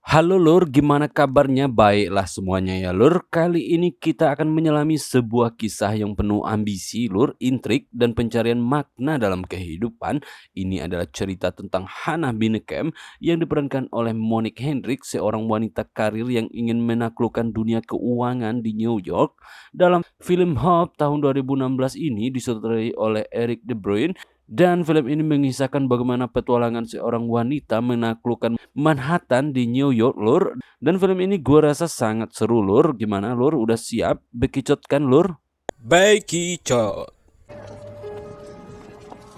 Halo Lur, gimana kabarnya? Baiklah semuanya ya Lur. Kali ini kita akan menyelami sebuah kisah yang penuh ambisi Lur, intrik dan pencarian makna dalam kehidupan. Ini adalah cerita tentang Hannah Binnekem yang diperankan oleh Monique Hendrick, seorang wanita karir yang ingin menaklukkan dunia keuangan di New York. Dalam film Hope tahun 2016 ini disutradarai oleh Eric De Bruyne, dan film ini mengisahkan bagaimana petualangan seorang wanita menaklukkan Manhattan di New York, Lur. Dan film ini gue rasa sangat seru, Lur. Gimana, Lur? Udah siap? Bekicot kan, Lur? Bekicot.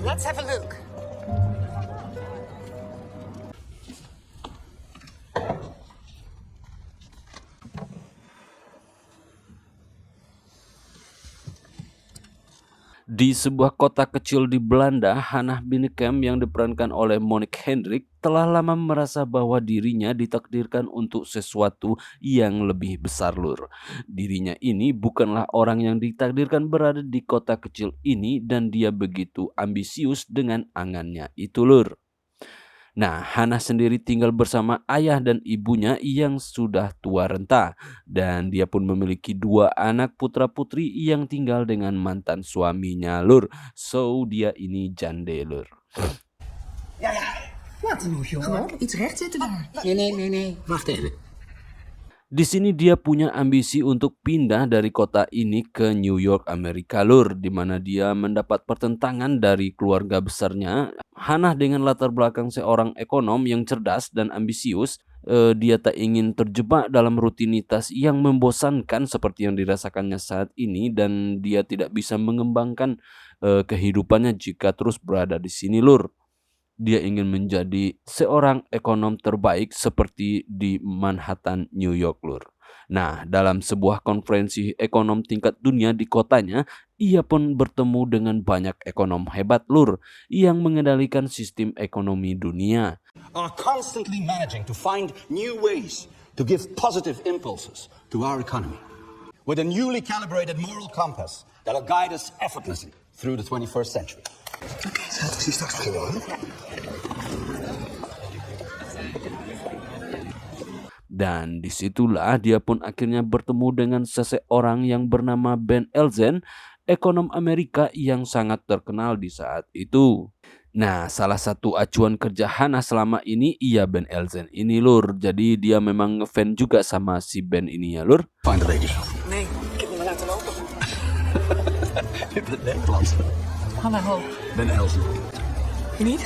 Let's have a look. Di sebuah kota kecil di Belanda, Hannah Binnekem yang diperankan oleh Monique Hendrick telah lama merasa bahwa dirinya ditakdirkan untuk sesuatu yang lebih besar, Lur. Dirinya ini bukanlah orang yang ditakdirkan berada di kota kecil ini dan dia begitu ambisius dengan angannya itu, Lur. Nah, Hannah sendiri tinggal bersama ayah dan ibunya yang sudah tua renta. Dan dia pun memiliki dua anak putra-putri yang tinggal dengan mantan suaminya, Lur. So, dia ini jande, Lur. Ja, ja. Wat dan nog, jongen? Gewoon iets recht zitten daar. Nee. Wacht even. Di sini dia punya ambisi untuk pindah dari kota ini ke New York, Amerika, Lur, di mana dia mendapat pertentangan dari keluarga besarnya. Hannah dengan latar belakang seorang ekonom yang cerdas dan ambisius, dia tak ingin terjebak dalam rutinitas yang membosankan seperti yang dirasakannya saat ini dan dia tidak bisa mengembangkan kehidupannya jika terus berada di sini, Lur. Dia ingin menjadi seorang ekonom terbaik seperti di Manhattan, New York, Lur. Nah, dalam sebuah konferensi ekonom tingkat dunia di kotanya, ia pun bertemu dengan banyak ekonom hebat, Lur, yang mengendalikan sistem ekonomi dunia. Are constantly managing to find new ways to give positive impulses to our economy with a newly calibrated moral compass that'll guide us effortlessly through the 21st century. Oké, schat, ik zie straks beginnen hoor. Dan disitulah dia pun akhirnya bertemu dengan seseorang yang bernama Ben Elzen, ekonom Amerika yang sangat terkenal di saat itu. Nah, salah satu acuan kerja Hannah selama ini iya Ben Elzen ini, Lur. Jadi dia memang ngefan juga sama si Ben ini ya, Lur. Find the ladies. Nee, ik heb me laten lopen. Je bent Nederlands. Hallo. Ben Elsen. Je niet?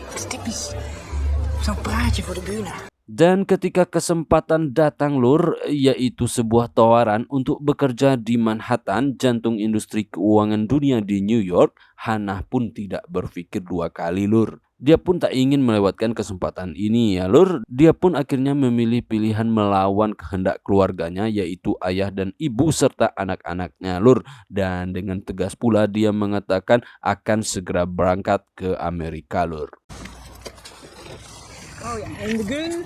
Dat is typisch. Zo'n praatje voor de buurna. Dan ketika kesempatan datang, Lur, yaitu sebuah tawaran untuk bekerja di Manhattan, jantung industri keuangan dunia di New York, Hannah pun tidak berpikir dua kali, Lur. Dia pun tak ingin melewatkan kesempatan ini ya, Lur. Dia pun akhirnya memilih pilihan melawan kehendak keluarganya, yaitu ayah dan ibu serta anak-anaknya, Lur. Dan dengan tegas pula dia mengatakan akan segera berangkat ke Amerika, Lur. Oh ja, en de gun.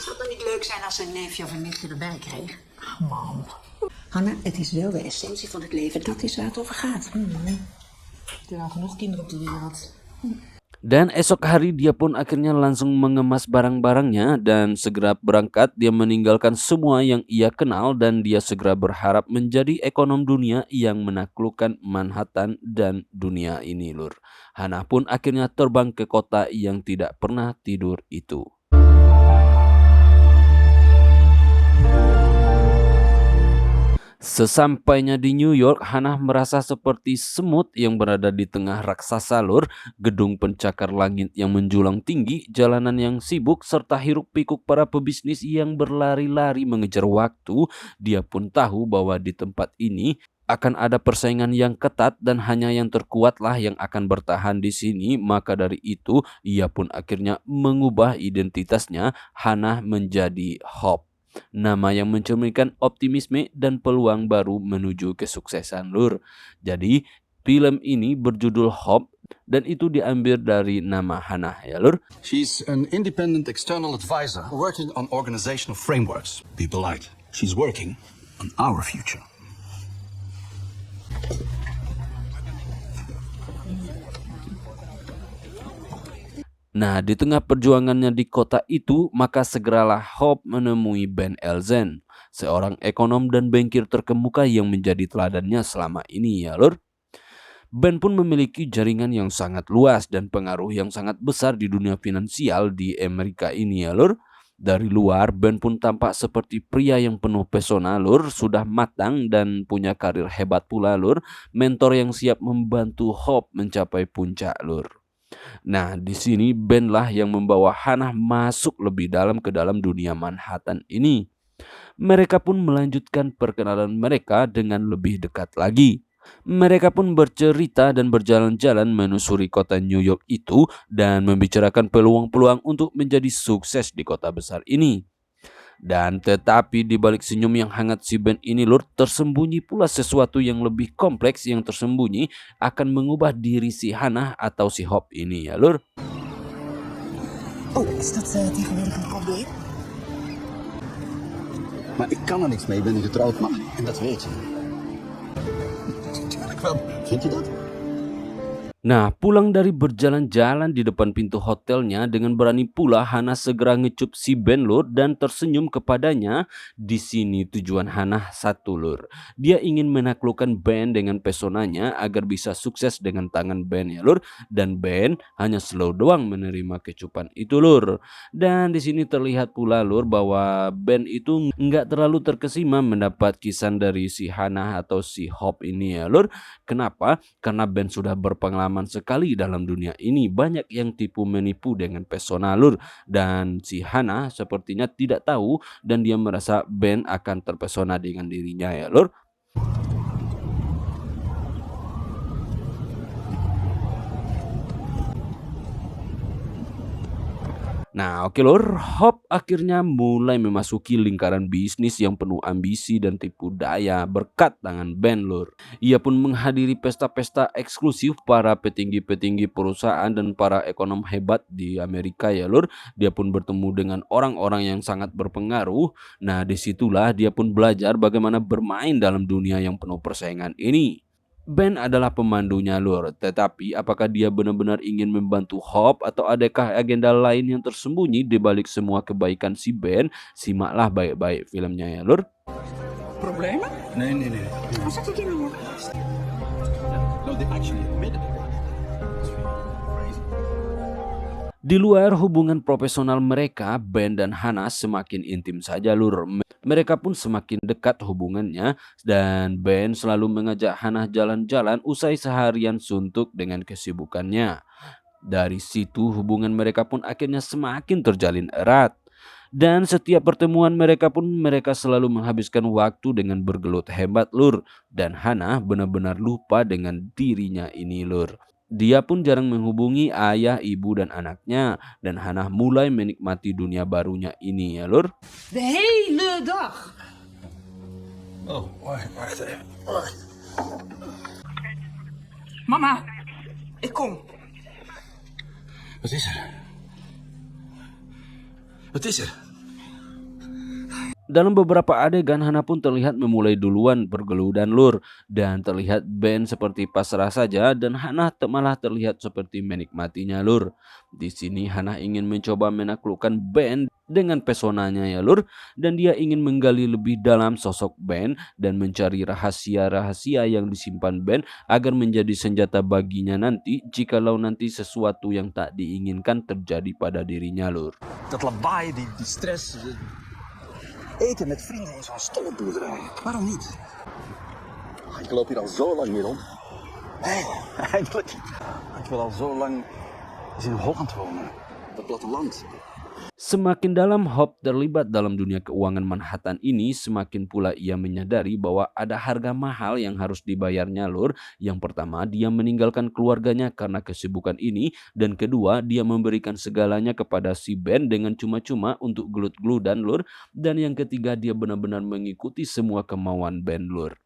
Zou het dan niet leuk zijn als ze een neefje of een nichtje erbij kreeg? Man. Hanna, het is wel de essentie van het leven. Dat is waar het over gaat. Er zijn al genoeg kinderen op de wereld. Dan esok hari dia pun akhirnya langsung mengemas barang-barangnya dan segera berangkat. Dia meninggalkan semua yang ia kenal dan dia segera berharap menjadi ekonom dunia yang menaklukkan Manhattan dan dunia ini, Lur. Hannah pun akhirnya terbang ke kota yang tidak pernah tidur itu. Sesampainya di New York, Hannah merasa seperti semut yang berada di tengah raksasa, Lur. Gedung pencakar langit yang menjulang tinggi, jalanan yang sibuk, serta hiruk-pikuk para pebisnis yang berlari-lari mengejar waktu. Dia pun tahu bahwa di tempat ini akan ada persaingan yang ketat dan hanya yang terkuatlah yang akan bertahan di sini. Maka dari itu, ia pun akhirnya mengubah identitasnya. Hannah menjadi Hope. Nama yang mencerminkan optimisme dan peluang baru menuju kesuksesan, Lur. Jadi film ini berjudul Hope dan itu diambil dari nama Hannah ya, Lur. She's an independent external advisor working on organizational frameworks people like. She's working on our future. Nah, di tengah perjuangannya di kota itu, maka segeralah Hope menemui Ben Elzen, seorang ekonom dan bankir terkemuka yang menjadi teladannya selama ini ya lur. Ben pun memiliki jaringan yang sangat luas dan pengaruh yang sangat besar di dunia finansial di Amerika ini ya lur. Dari luar, Ben pun tampak seperti pria yang penuh pesona lur, sudah matang dan punya karir hebat pula lur, mentor yang siap membantu Hope mencapai puncak lur. Nah, di sini Ben lah yang membawa Hannah masuk lebih dalam ke dalam dunia Manhattan ini. Mereka pun melanjutkan perkenalan mereka dengan lebih dekat lagi. Mereka pun bercerita dan berjalan-jalan menusuri kota New York itu dan membicarakan peluang-peluang untuk menjadi sukses di kota besar ini. Dan tetapi di balik senyum yang hangat si Ben ini lur, tersembunyi pula sesuatu yang lebih kompleks yang tersembunyi akan mengubah diri si Hannah atau si Hope ini ya lur. Oh, is dat tegenwoordig een probleem? Maar ik kan er niks mee, ik ben een getrouwd man. En dat weet je. Tuurlijk wel. Vind je dat? Nah, pulang dari berjalan-jalan di depan pintu hotelnya, dengan berani pula Hannah segera ngecup si Ben lur dan tersenyum kepadanya. Di sini tujuan Hannah satu lur. Dia ingin menaklukkan Ben dengan pesonanya agar bisa sukses dengan tangan Ben ya lur. Dan Ben hanya slow doang menerima kecupan itu lur. Dan di sini terlihat pula lur bahwa Ben itu nggak terlalu terkesima mendapat kisan dari si Hannah atau si Hope ini ya lur. Kenapa? Karena Ben sudah berpengalaman sekali dalam dunia ini, banyak yang tipu menipu dengan pesona lur, dan si Hannah sepertinya tidak tahu dan dia merasa Ben akan terpesona dengan dirinya ya lur. Nah, oke lur, Hope akhirnya mulai memasuki lingkaran bisnis yang penuh ambisi dan tipu daya berkat tangan Ben lur. Ia pun menghadiri pesta-pesta eksklusif para petinggi-petinggi perusahaan dan para ekonom hebat di Amerika ya lur. Dia pun bertemu dengan orang-orang yang sangat berpengaruh. Nah, disitulah dia pun belajar bagaimana bermain dalam dunia yang penuh persaingan ini. Ben adalah pemandunya lur, tetapi apakah dia benar-benar ingin membantu Hope atau adakah agenda lain yang tersembunyi di balik semua kebaikan si Ben? Simaklah baik-baik filmnya ya lur. Problemen? Nee, nee, nee. Waar zit hij nou? No, they actually admitted it. Di luar hubungan profesional mereka, Ben dan Hannah semakin intim saja lur. Mereka pun semakin dekat hubungannya dan Ben selalu mengajak Hannah jalan-jalan usai seharian suntuk dengan kesibukannya. Dari situ hubungan mereka pun akhirnya semakin terjalin erat. Dan setiap pertemuan mereka pun mereka selalu menghabiskan waktu dengan bergelut hebat lur. Dan Hannah benar-benar lupa dengan dirinya ini lur. Dia pun jarang menghubungi ayah, ibu, dan anaknya. Dan Hannah mulai menikmati dunia barunya ini ya lur. De hele dag. Oh, wacht even. Mama, ik kom. Wat is er? Wat is er? Dalam beberapa adegan Hannah pun terlihat memulai duluan bergeludan lur, dan terlihat Ben seperti pasrah saja dan Hannah malah terlihat seperti menikmatinya lur. Di sini Hannah ingin mencoba menaklukkan Ben dengan pesonanya ya lur, dan dia ingin menggali lebih dalam sosok Ben dan mencari rahasia-rahasia yang disimpan Ben agar menjadi senjata baginya nanti jikalau nanti sesuatu yang tak diinginkan terjadi pada dirinya lur. Dat lawaai, die stress. Eten met vrienden in zo'n stollenboerderij. Waarom niet? Ik loop hier al zo lang mee rond. Hey, eindelijk. Ik wil al zo lang eens in Holland wonen. Op het platteland. Semakin dalam Hope terlibat dalam dunia keuangan Manhattan ini, semakin pula ia menyadari bahwa ada harga mahal yang harus dibayarnya lur. Yang pertama, dia meninggalkan keluarganya karena kesibukan ini, dan kedua, dia memberikan segalanya kepada si Ben dengan cuma-cuma untuk gelut-geludan lur, dan yang ketiga, dia benar-benar mengikuti semua kemauan Ben lur.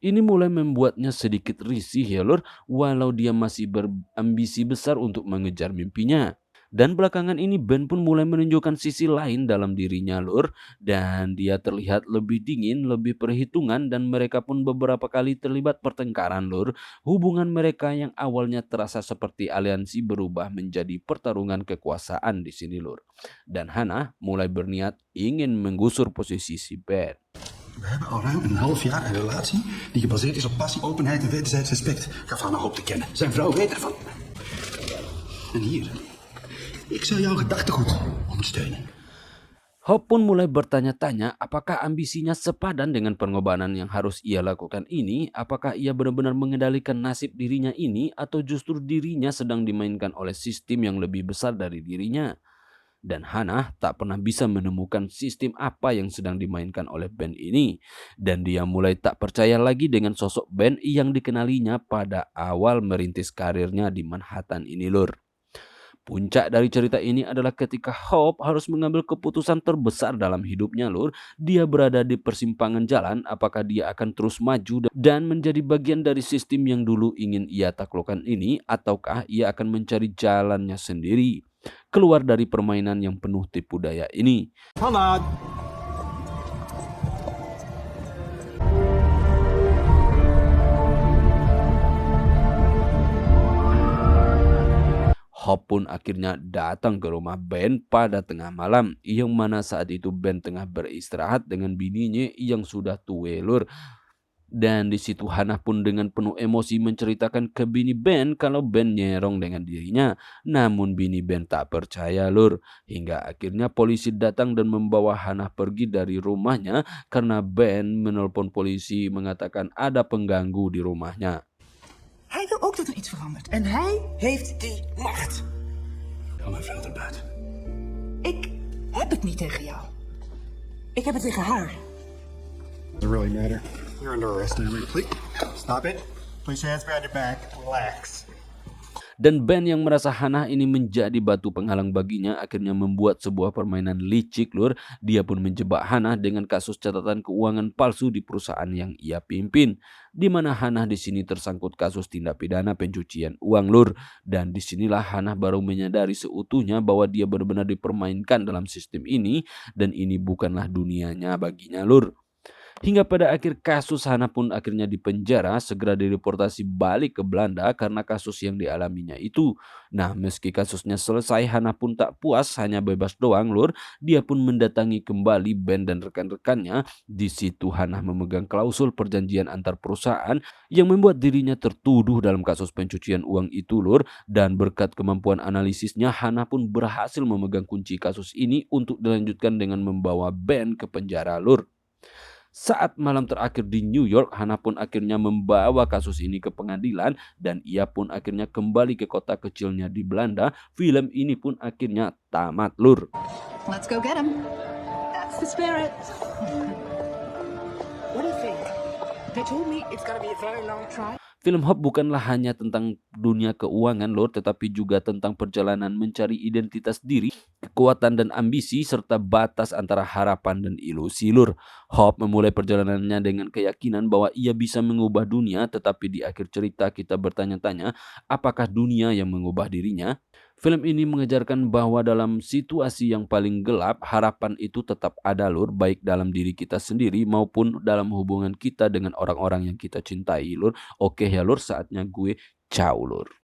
Ini mulai membuatnya sedikit risih ya lur, walau dia masih berambisi besar untuk mengejar mimpinya. Dan belakangan ini Ben pun mulai menunjukkan sisi lain dalam dirinya lur, dan dia terlihat lebih dingin, lebih perhitungan, dan mereka pun beberapa kali terlibat pertengkaran lur. Hubungan mereka yang awalnya terasa seperti aliansi berubah menjadi pertarungan kekuasaan di sini lur. Dan Hannah mulai berniat ingin menggusur posisi si Ben. We hebben al ruim een half jaar een relatie die gebaseerd is op passie, openheid en wederzijds respect. Gaf haar nog op te kennen. Zijn vrouw weet ervan. En hier, ik zou jouw gedachtegoed ondersteunen. Hope pun mulai bertanya-tanya apakah ambisinya sepadan dengan pengorbanan yang harus ia lakukan ini, apakah ia benar-benar mengendalikan nasib dirinya ini atau justru dirinya sedang dimainkan oleh sistem yang lebih besar dari dirinya. Dan Hannah tak pernah bisa menemukan sistem apa yang sedang dimainkan oleh Ben ini. Dan dia mulai tak percaya lagi dengan sosok Ben yang dikenalinya pada awal merintis karirnya di Manhattan ini lur. Puncak dari cerita ini adalah ketika Hope harus mengambil keputusan terbesar dalam hidupnya lur. Dia berada di persimpangan jalan apakah dia akan terus maju dan menjadi bagian dari sistem yang dulu ingin ia taklukkan ini, ataukah ia akan mencari jalannya sendiri keluar dari permainan yang penuh tipu daya ini. Hope pun akhirnya datang ke rumah Ben pada tengah malam, yang mana saat itu Ben tengah beristirahat dengan bininya yang sudah tua lur. Dan di situ Hannah pun dengan penuh emosi menceritakan ke bini Ben kalau Ben nyerong dengan dirinya. Namun bini Ben tak percaya lur. Hingga akhirnya polisi datang dan membawa Hannah pergi dari rumahnya karena Ben menelpon polisi mengatakan ada pengganggu di rumahnya. Hij wil ook dat er iets verandert. En hij heeft die macht. Ga maar verder buiten. Ik heb het niet tegen jou. Ik heb het tegen haar. Does it really matter? You're under arrest, Emily. Please stop it. Place your hands behind your back. Relax. Dan Ben yang merasa Hannah ini menjadi batu penghalang baginya akhirnya membuat sebuah permainan licik lur. Dia pun menjebak Hannah dengan kasus catatan keuangan palsu di perusahaan yang ia pimpin, di mana Hannah di sini tersangkut kasus tindak pidana pencucian uang lur. Dan disinilah Hannah baru menyadari seutuhnya bahwa dia benar-benar dipermainkan dalam sistem ini dan ini bukanlah dunianya baginya lur. Hingga pada akhir kasus Hannah pun akhirnya dipenjara, segera dideportasi balik ke Belanda karena kasus yang dialaminya itu. Nah, meski kasusnya selesai, Hannah pun tak puas hanya bebas doang lur. Dia pun mendatangi kembali Ben dan rekan-rekannya. Di situ Hannah memegang klausul perjanjian antar perusahaan yang membuat dirinya tertuduh dalam kasus pencucian uang itu lur. Dan berkat kemampuan analisisnya, Hannah pun berhasil memegang kunci kasus ini untuk dilanjutkan dengan membawa Ben ke penjara lur. Saat malam terakhir di New York, Hannah pun akhirnya membawa kasus ini ke pengadilan dan ia pun akhirnya kembali ke kota kecilnya di Belanda. Film ini pun akhirnya tamat lur. Let's go get him. That's the spirit. What do you think? They told me it's gonna be a very long trial. Film Hope bukanlah hanya tentang dunia keuangan lor, tetapi juga tentang perjalanan mencari identitas diri, kekuatan dan ambisi, serta batas antara harapan dan ilusi lur. Hope memulai perjalanannya dengan keyakinan bahwa ia bisa mengubah dunia, tetapi di akhir cerita kita bertanya-tanya, apakah dunia yang mengubah dirinya? Film ini mengajarkan bahwa dalam situasi yang paling gelap, harapan itu tetap ada lur, baik dalam diri kita sendiri maupun dalam hubungan kita dengan orang-orang yang kita cintai lur. Oke ya lur, saatnya gue ciao lur.